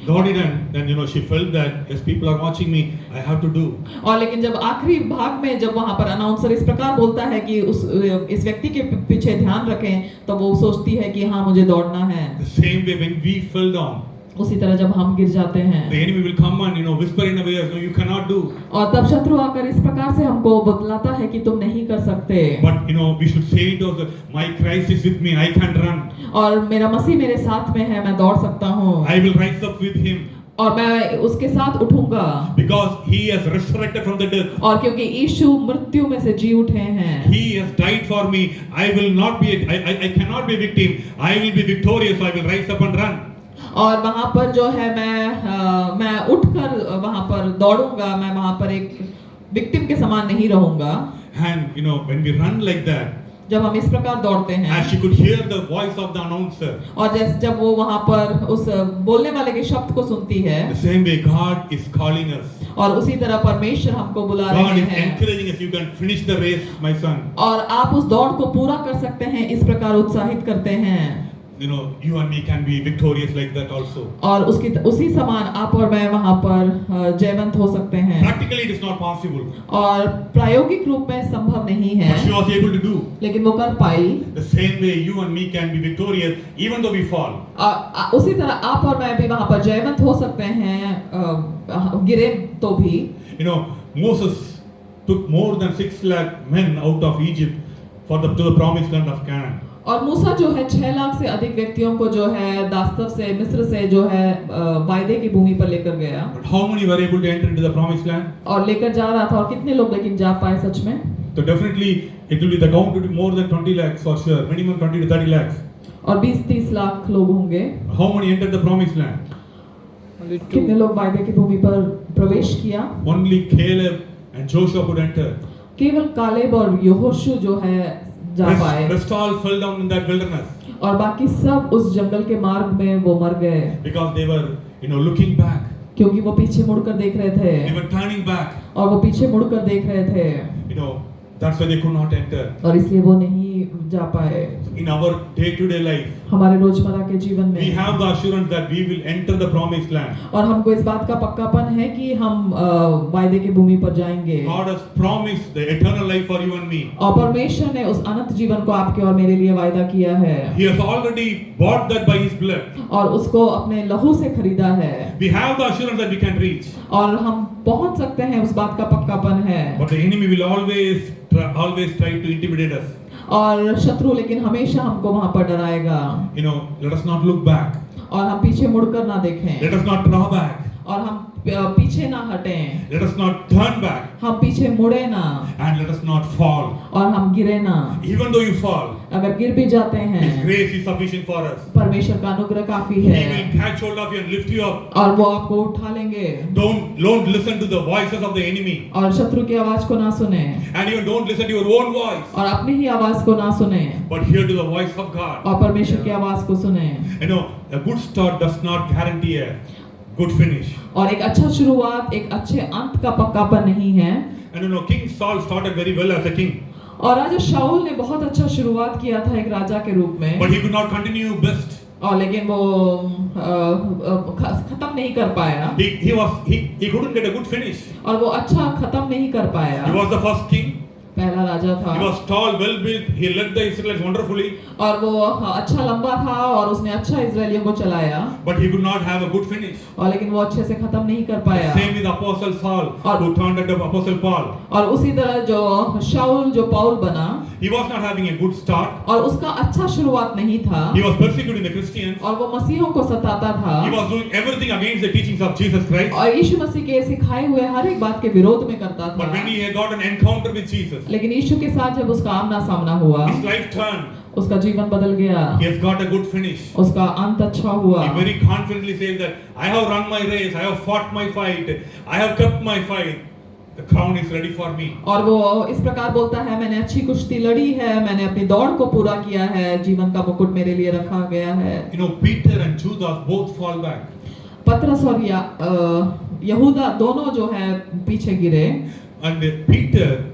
Dohrinen, then she felt that as people are watching me, I have to do. और लेकिन जब आखिरी भाग में जब वहां पर अनाउंसर इस प्रकार बोलता है कि इस व्यक्ति के पीछे ध्यान रखें, तो वो सोचती है कि हाँ मुझे दौड़ना है। The same way when we fell down, उसी तरह जब हम गिर जाते हैं the enemy will come and whisper in our ears, no, you cannot do. और तब शत्रु आकर इस प्रकार से हमको बतलाता है कि तुम नहीं कर सकते। But we should say it also, my Christ is with me, I can run. और मेरा मसीह मेरे साथ में है, मैं दौड़ सकता हूँ I will rise up with him और मैं उसके साथ उठूंगा because he has resurrected from the death. और क्योंकि यीशु मृत्यु में से जी उठे हैं। He has died for me. I will not be I cannot be a victim. I will be victorious. I will rise up and run. और वहां पर जो है मैं उठकर वहां पर दौड़ूंगा, मैं वहां पर एक विक्टिम के समान नहीं रहूंगा। And when we run like that, जब हम इस प्रकार दौड़ते हैं as she could hear the voice of the announcer, और जब वो वहां पर उस बोलने वाले के शब्द को सुनती है, the same way God is calling us. और उसी तरह परमेश्वर हमको बुला God रहे is हैं encouraging us. You can finish the race, my son. और आप उस दौड़ को पूरा कर सकते हैं, इस प्रकार उत्साहित करते हैं। You and me can be victorious like that also. और उसी समान आप और मैं वहां पर जयवंत हो सकते हैं। Practically it is not possible. और प्रायोगिक रूप में संभव नहीं है But she was able to do. लेकिन वो कर पाई। The same way you and me can be victorious even though we fall. उसी तरह आप और मैं भी वहां पर जयवंत हो सकते हैं, गिरे तो भी। Moses took more than 6 lakh men out of Egypt to the promised land of Canaan. और मूसा जो है 6 लाख से अधिक व्यक्तियों को जो है दास्तव से मिस्र से जो है वायदे की भूमि पर लेकर गया। But how many were able to enter into the promised land? और लेकर जा रहा था, और कितने लोग लेकिन जा पाए सच में? So definitely it will be the count will be more than 20 lakhs for sure, minimum 20 to 30 lakhs. और 20-30 लाख लोग होंगे। How many entered the promised land? only कितने two. लोग वायदे की भूमि पर प्रवेश किया? Only Caleb and Joshua could enter. केवल कालेब और यहोशू जो है जा पाए, Rest all fell down in that wilderness और बाकी सब उस जंगल के मार्ग में वो मर गए, because they were, looking back. क्योंकि वो पीछे मुड़कर देख रहे They थे, were turning back. और वो पीछे मुड़कर देख रहे थे, That's why they could not enter. और इसलिए वो नहीं जा पाए। In our day-to-day life, हमारे रोजमर्रा के जीवन we में have the assurance that we will enter the promised land. और हमको इस बात का पक्कापन है कि हम वायदे की भूमि पर जाएंगे, God has promised the eternal life for you and me. और परमेश्वर ने उस अनंत जीवन को आपके और मेरे लिए वायदा किया है, He has already bought that by His blood. और उसको अपने लहू से खरीदा है, We have the assurance that we can reach. और हम पहुंच सकते हैं, उस बात का पक्कापन है। But the enemy will always try to intimidate us. और शत्रु लेकिन हमेशा हमको वहां पर डराएगा, Let us not look back. और हम पीछे मुड़कर ना देखें, Let us not draw back. और हम पीछे ना हटें, Let us not turn back. हम पीछे मुड़े ना, And let us not fall. और हम गिरे ना। Even though you fall, अगर गिर भी जाते His हैं, grace is sufficient for us. परमेश्वर का अनुग्रह काफी He है, will catch hold of you and lift you up. और वो आपको उठा लेंगे। Don't listen to the voices of the enemy. और शत्रु की आवाज को ना सुने, And even don't listen to your own voice. और अपनी ही आवाज को ना सुने, But hear to the voice of God. और परमेश्वर की आवाज को सुने। A good start does not guarantee a good finish. और एक अच्छा शुरुआत एक अच्छे अंत का पक्कापन नहीं है। And King Saul started very well as a king. और राजा शाऊल ने बहुत अच्छा शुरुआत किया था एक राजा के रूप में, But he could not continue best. और लेकिन वो खत्म नहीं कर पाया, He couldn't get a good finish. और वो अच्छा खत्म नहीं कर पाया। He was the first king. पहला राजा था, He was tall, well built. He led the Israelites wonderfully. और वो अच्छा लंबा था, और उसने अच्छा इजरायलियों को चलाया, But he could not have a good finish. और लेकिन वो अच्छे से खत्म नहीं कर पाया। Same with Apostle Saul, who turned into Apostle Paul. और उसी तरह जो शाऊल जो पौल बना, He was not having a good start. और उसका अच्छा शुरुआत नहीं था, He was persecuting the Christians. और वो मसीहों को सताता था, He was doing everything against the teachings of Jesus Christ. और यीशु मसीह के सिखाए हुए हर एक बात के विरोध में करता But when था। he had got an encounter with Jesus, लेकिन यीशु के साथ जब उसका आमना सामना हुआ, his life turned. उसका जीवन बदल गया, He has got a good finish. उसका अंत अच्छा हुआ। He very confidently says that I have run my race, I have fought my fight, I have kept my fight. The crown is ready for me. और वो इस प्रकार बोलता है, मैंने अच्छी कुश्ती लड़ी है, मैंने अपनी दौड़ को पूरा किया है, जीवन का मुकुट मेरे लिए रखा गया है। Peter and Judas both fall back. पतरस और यहूदा दोनों जो है पीछे गिरे, And Peter,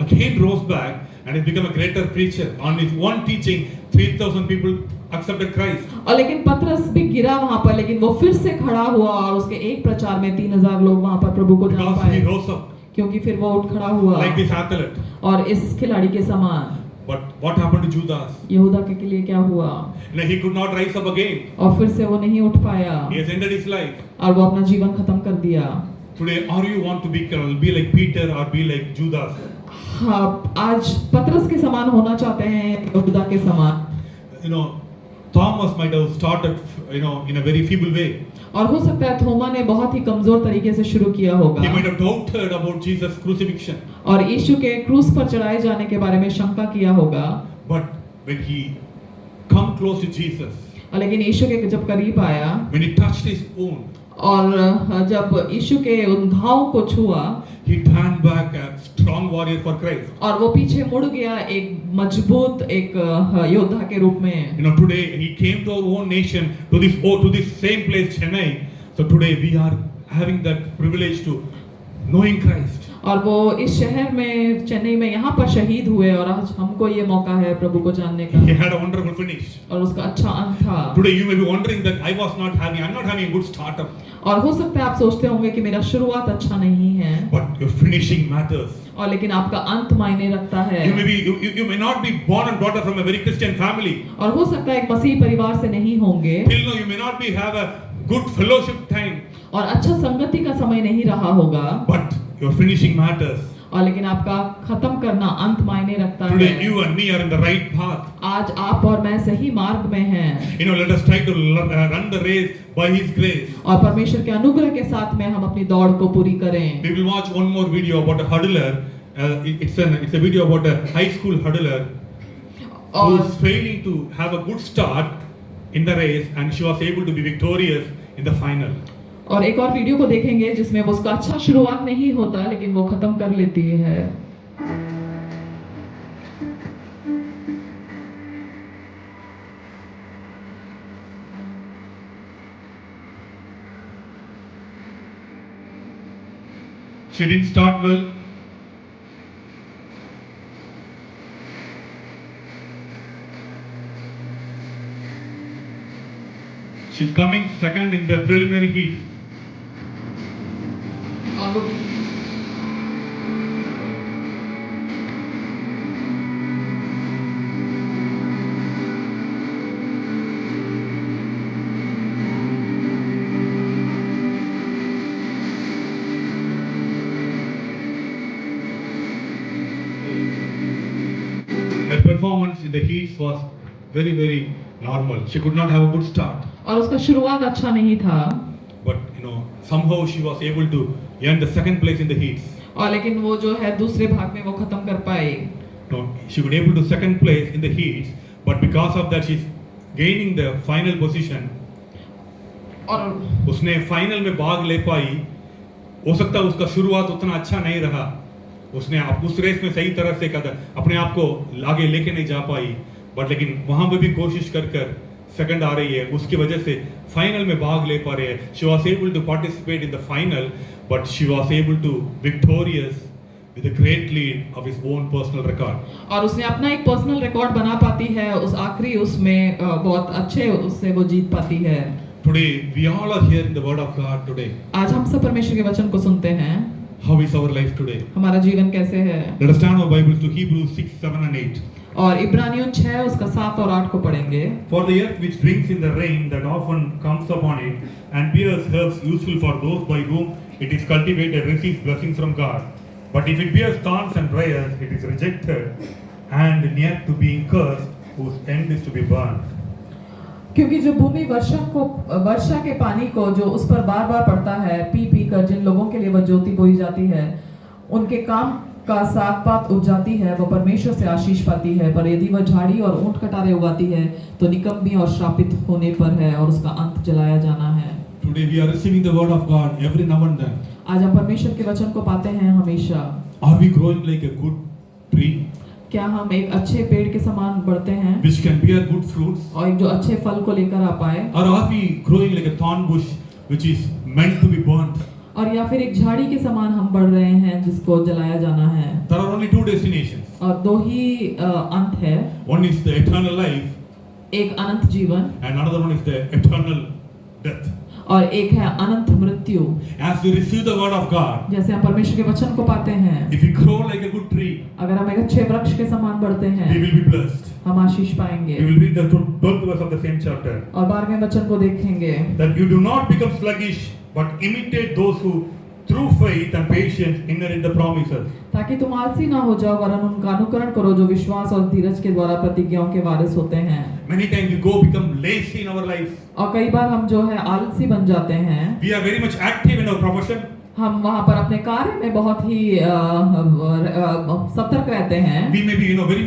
again rose back and has become a greater preacher. On his one teaching, 3,000 people accepted Christ. और लेकिन पतरस भी गिरा वहां पर, लेकिन वो फिर से खड़ा हुआ, और उसके एक प्रचार में 3,000 लोग वहां पर प्रभु को जान Because पाए, he rose up क्योंकि फिर वो उठ खड़ा हुआ, like this athlete. और इस खिलाड़ी के समान। But what happened to Judas? यहूदा के लिए क्या हुआ? He could not rise up again. और फिर से वो नहीं उठ पाया, He has ended his life. और वो अपना जीवन खत्म कर दिया। Today, or you want to be like Peter or be like Judas? हाँ, आज पतरस के समान होना चाहते हैं, यहूदा के समान। Thomas might have started, in a very feeble way. और हो सकता है थोमा ने बहुत ही कमजोर तरीके से शुरू किया होगा, He might have doubted about Jesus' crucifixion. और यीशु के क्रूस पर चढ़ाए जाने के बारे में शंका किया होगा। But when he come close to Jesus, लेकिन यीशु के जब करीब आया, when he touched his wound, और जब यीशु के उन घाव को छुआ, he turned back a strong warrior for Christ. और वो पीछे मुड़ गया एक मजबूत एक योद्धा के रूप में। Today he came to our own nation, to this same place, Chennai. So today we are having that privilege to knowing Christ. और वो इस शहर में चेन्नई में यहाँ पर शहीद हुए, और आज हमको ये मौका है प्रभु को जानने का, He had a wonderful finish. और उसका अच्छा अंत था। Today you may be wondering that I'm not having a good startup. और हो सकता है आप सोचते होंगे कि मेरा शुरुआत अच्छा नहीं है, But your finishing matters. और लेकिन आपका अंत मायने रखता है। You may not be born and brought up from a very Christian family. और हो सकता है एक मसीह परिवार से नहीं होंगे, Till now you may not have a good fellowship time. और अच्छा संगति का समय नहीं रहा होगा, But your finishing matters. और लेकिन आपका खत्म करना अंत मायने रखता Today है। you and me are in the right path. आज आप और मैं सही मार्ग में हैं, Let us try to run the race by His grace. और परमेश्वर के अनुग्रह के साथ में हम अपनी दौड़ को पूरी करें। We will watch one more video about a hurdler. It's a video about a high school hurdler who और is failing to have a good start in the race, and she was able to be victorious in the final. और एक और video को देखेंगे जिसमें वो उसका अच्छा शुरुआत नहीं होता लेकिन वो खत्म कर लेती है। She didn't start well. She's coming second in the preliminary heat. और वो Her performance in the heats was very, very normal. She could not have a good start. और उसका शुरुआत अच्छा नहीं था But somehow she was able to earn the second place in the heats. और लेकिन वो जो है दूसरे भाग में वो खत्म कर पाई। She could able to second place in the heats, but because of that she's gaining the final position. और उसने फाइनल में भाग ले पाई। हो सकता है उसका शुरुआत उतना अच्छा नहीं रहा, उसने उस रेस में सही तरह से अपने आप को आगे लेके नहीं जा पाई, बट लेकिन वहां पे भी कोशिश कर कर सेकंड आ रही है, उसकी वजह से फाइनल में भाग ले पा रहे हैं। She was able to participate in the final, but she was able to victorious with a great lead of his own personal record. और उसने अपना एक पर्सनल रिकॉर्ड बना पाती है, उस आखिरी उसमें बहुत अच्छे उससे वो जीत पाती है। Today we all are hearing the word of God today. आज हम सब परमेश्वर के वचन को सुनते हैं। How is our life today? हमारा जीवन कैसे है? Let us turn our Bibles to Hebrews 6, 7 and 8. और इब्रानियों 6 उसका 7 और 8 को पढ़ेंगे। For the earth which brings in the rain that often comes upon it and bears herbs useful for those by whom it is cultivated receives blessings from God. But if it bears thorns and briars, it is rejected and near to being cursed, whose end is to be burned. क्योंकि जो भूमि वर्षा के पानी को जो उस पर बार बार पड़ता है, पी पी कर जिन लोगों के लिए वह ज्योति बोई जाती है, उनके काम का साग पात उग जाती है, वह परमेश्वर से आशीष पाती है। पर यदि वह झाड़ी और ऊंट कटारे उगाती है तो निकम्मी और श्रापित होने पर है और उसका अंत जलाया जाना है। Today we are receiving the word of God every now and then. आज हम परमेश्वर के वचन को पाते हैं हमेशा। Are we growing like a good tree क्या हम एक अच्छे पेड़ के समान बढ़ते हैं which can bear good fruits? और एक जो अच्छे फल को लेकर आ पाए, Or are we growing like a thorn bush which is meant to be burnt? और या फिर एक झाड़ी के समान हम बढ़ रहे हैं जिसको जलाया जाना है? There are only two destinations. और दो ही अंत है, One is the eternal life एक अनंत जीवन and another one is the eternal death. और एक है अनंत मृत्यु। As we receive the word of God, जैसे हम परमेश्वर के वचन को पाते हैं, if we grow like a good tree, अगर हम एक अच्छे वृक्ष के समान बढ़ते we हैं, will be blessed. हम आशीष पाएंगे। We will read the 12th verse of the same chapter. और 12वें वचन को देखेंगे, That you do not become sluggish, but imitate those who through faith and patience inherit the promises. ताकि तुम आलसी ना हो जाओ वरन उनका अनुकरण करो जो विश्वास और धीरज के द्वारा प्रतिज्ञाओं के वारिस होते हैं। Many times we become lazy in our life. और कई बार हम जो है आलसी बन जाते हैं। We are very much active in our profession. हम वहाँ पर अपने कार्य में बहुत ही सतर्क रहते हैं। We may be very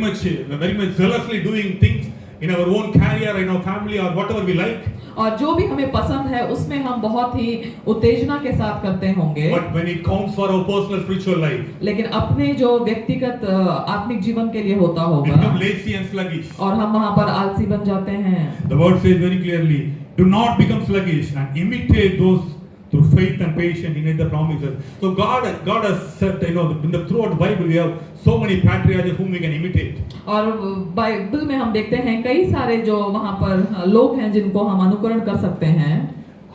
much zealously doing things in our own career, in our family, or whatever we like. और जो भी हमें पसंद है उसमें हम बहुत ही उत्तेजना के साथ करते होंगे। But when it counts for our personal spiritual life, लेकिन अपने जो व्यक्तिगत आत्मिक जीवन के लिए होता we होगा become lazy and sluggish. और हम वहाँ पर आलसी बन जाते हैं। The word says very clearly, do not become sluggish and imitate those through faith and patience inherit the promises. So God has said, throughout the Bible we have so many patriarchs whom we can imitate. और Bible में हम देखते हैं कई सारे जो वहाँ पर लोग हैं जिनको हम अनुकरण कर सकते हैं।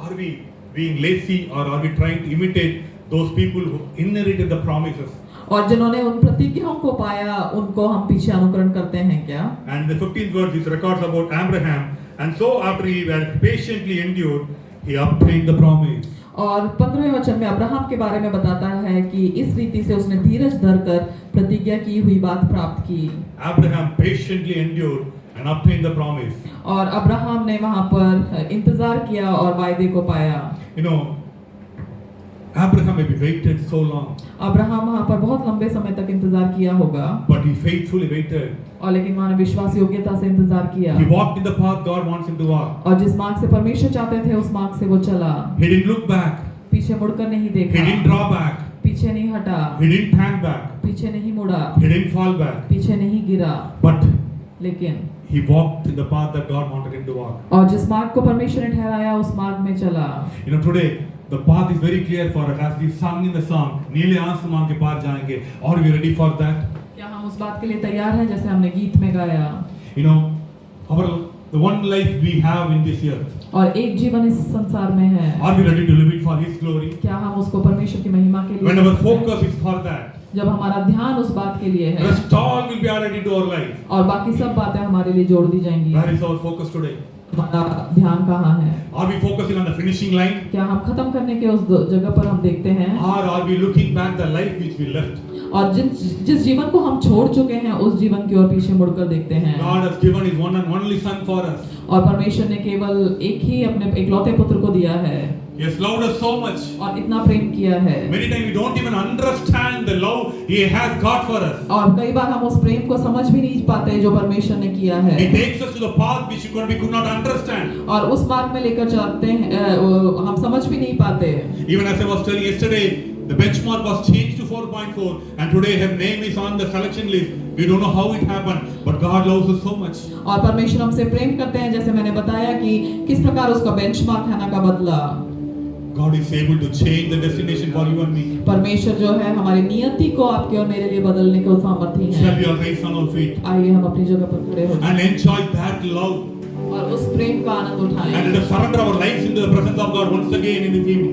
Are we being lazy or are we trying to imitate those people who inherited the promises? और जिन्होंने उन प्रतिज्ञाओं को पाया उनको हम पीछे अनुकरण करते हैं क्या? And the 15th verse is records about Abraham, and so after he had patiently endured, he obtained the promise. और 15वें वचन में अब्राहम के बारे में बताता है कि इस रीति से उसने धीरज धरकर प्रतिज्ञा की हुई बात प्राप्त की। Abraham patiently endured and obtained the promise. और अब्राहम ने वहां पर इंतजार किया और वायदे को पाया। Abraham maybe waited so long, Abraham वहाँ पर बहुत लंबे समय तक इंतजार किया होगा, but he faithfully waited. और लेकिन वहाँ विश्वास योग्यता से इंतजार किया, He walked in the path God wants him to walk. और जिस मार्ग से परमेश्वर चाहते थे उस मार्ग से वो चला, He didn't look back. पीछे मुड़कर नहीं He didn't देखा, draw back. पीछे नहीं हटा, He didn't hang back. पीछे नहीं मुड़ा, He didn't fall back. पीछे नहीं गिरा, But लेकिन he walked in the path that God wanted him to walk. और जिस मार्ग को परमेश्वर ने ठहराया उस मार्ग में चला। You know, today the path is very clear for us as we sung in the song. नीले आसमान के पार जाएंगे. Are we ready for that? क्या हम उस बात के लिए तैयार हैं जैसे हमने गीत में गाया? You know, the one life we have in this earth. और एक जीवन इस संसार में है, Are we ready to live it for His glory? क्या हम उसको परमेश्वर की महिमा के लिए? When our focus is for that, जब हमारा ध्यान उस बात के लिए है, rest all will be added into our life. और बाकी सब बातें हमारे लिए जोड़ दी जाएंगी। Where is our focus today? हमारा ध्यान कहाँ है? Are we focusing on the finishing line? क्या हम खत्म करने के उस जगह पर हम देखते हैं, Or are we looking back the life which we left? और जिस जीवन को हम छोड़ चुके हैं उस जीवन की ओर पीछे मुड़कर देखते हैं? God has given His one and only Son for us. और परमेश्वर ने केवल एक ही अपने इकलौते पुत्र को दिया है, He has loved us so much. और इतना प्रेम किया है, Many times we don't even understand the love He has got for us. और कई बार हम उस प्रेम को समझ भी नहीं पाते जो परमेश्वर ने किया है, He takes us to the path which we could not understand. और उस मार्ग में लेकर चलते हैं, हम समझ भी नहीं पाते। Even as I was telling yesterday, the benchmark was changed to 4.4, and today her name is on the selection list. We don't know how it happened, but God loves us so much. और परमेश्वर हमसे प्रेम करते हैं, जैसे मैंने बताया कि किस प्रकार उसका बेंचमार्क है ना का बदला। God is able to change the destination for you and me. परमेश्वर जो है हमारी नियति को आपके और मेरे लिए बदलने के सामर्थ्य Shall we है। all raise on our feet आइए हम अपनी जगह पर खड़े हो जाएं and enjoy that love और उस प्रेम का आनंद and उठाएं, let us surrender our lives into the presence of God once again in this evening.